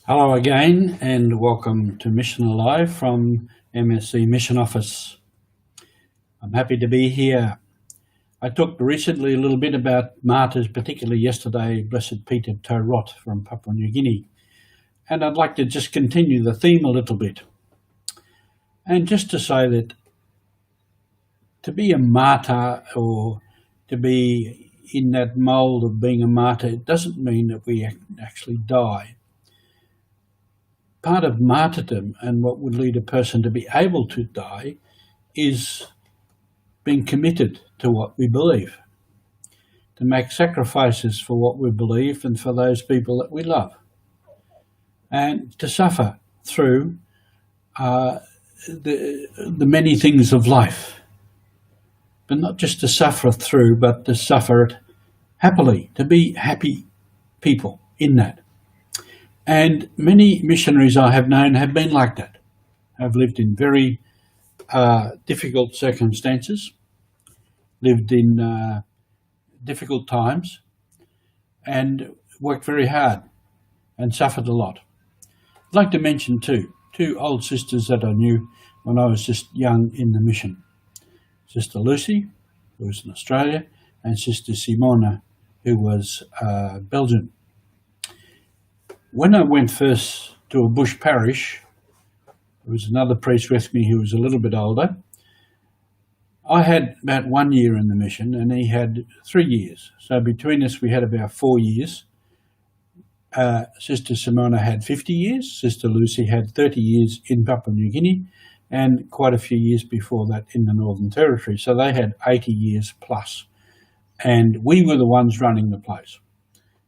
Hello again and welcome to Mission Alive from MSC Mission Office. I'm happy to be here. I talked recently a little bit about martyrs, particularly yesterday, Blessed Peter Taurot from Papua New Guinea. And I'd like to just continue the theme a little bit. And just to say that to be a martyr or to be in that mould of being a martyr, it doesn't mean that we actually die. Part of martyrdom and what would lead a person to be able to die is being committed to what we believe, to make sacrifices for what we believe and for those people that we love, and to suffer through the many things of life, but not just to suffer through, but to suffer it happily, to be happy people in that. And many missionaries I have known have been like that, have lived in very difficult circumstances, lived in difficult times, and worked very hard and suffered a lot. I'd like to mention two old sisters that I knew when I was just young in the mission. Sister Lucy, who was in Australia, and Sister Simona, who was Belgian. When I went first to a bush parish, there was another priest with me who was a little bit older. I had about 1 year in the mission and he had 3 years. So between us we had about 4 years. Sister Simona had 50 years, Sister Lucy had 30 years in Papua New Guinea and quite a few years before that in the Northern Territory. So they had 80 years plus. And we were the ones running the place.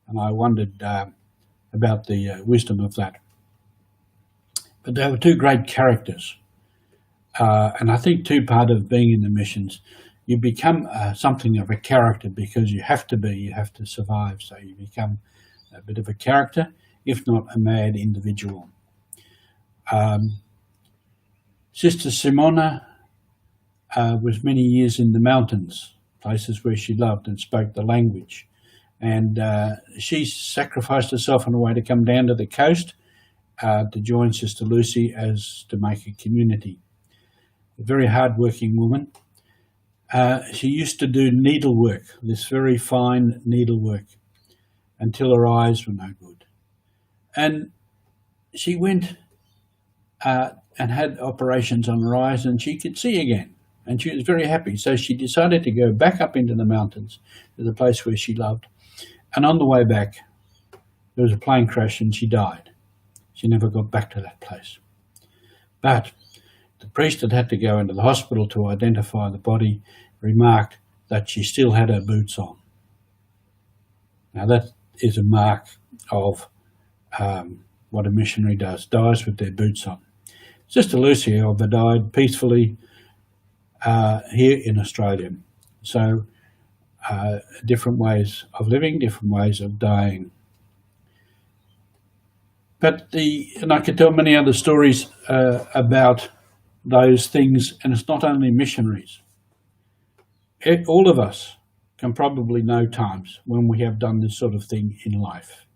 And I wondered about the wisdom of that. But they were two great characters. And I think too, part of being in the missions, you become something of a character because you have to survive. So you become a bit of a character, if not a mad individual. Sister Simona was many years in the mountains, places where she loved and spoke the language. And she sacrificed herself in a way to come down to the coast to join Sister Lucy as to make a community. A very hard-working woman. She used to do needlework, this very fine needlework, until her eyes were no good. And she went and had operations on her eyes and she could see again. And she was very happy. So she decided to go back up into the mountains to the place where she loved. And on the way back, there was a plane crash and she died. She never got back to that place. But the priest that had to go into the hospital to identify the body remarked that she still had her boots on. Now that is a mark of what a missionary does, dies with their boots on. Sister Lucy, however, died peacefully here in Australia. So different ways of living, different ways of dying. And I could tell many other stories about those things, and it's not only missionaries. All of us can probably know times when we have done this sort of thing in life.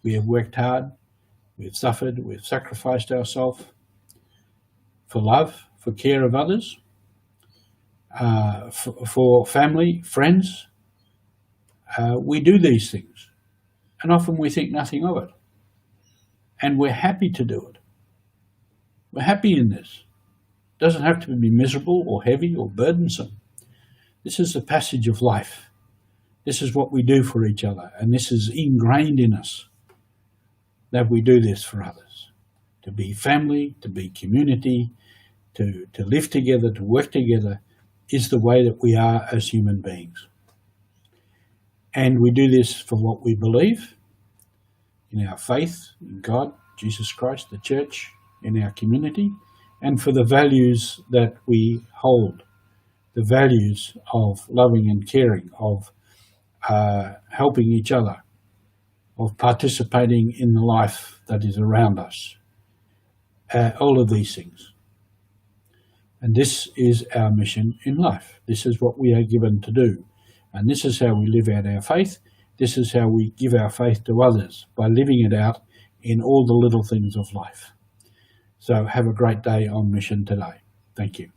We have worked hard, we've suffered, we've sacrificed ourselves for love, for care of others, for family, friends. We do these things, and often we think nothing of it. And we're happy to do it. We're happy in this. It doesn't have to be miserable or heavy or burdensome. This is the passage of life. This is what we do for each other, and this is ingrained in us that we do this for others. To be family, to be community, to live together, to work together, is the way that we are as human beings. And we do this for what we believe, in our faith, in God, Jesus Christ, the church, in our community, and for the values that we hold, the values of loving and caring, of helping each other, of participating in the life that is around us. All of these things. And this is our mission in life. This is what we are given to do. And this is how we live out our faith. This is how we give our faith to others, by living it out in all the little things of life. So have a great day on mission today. Thank you.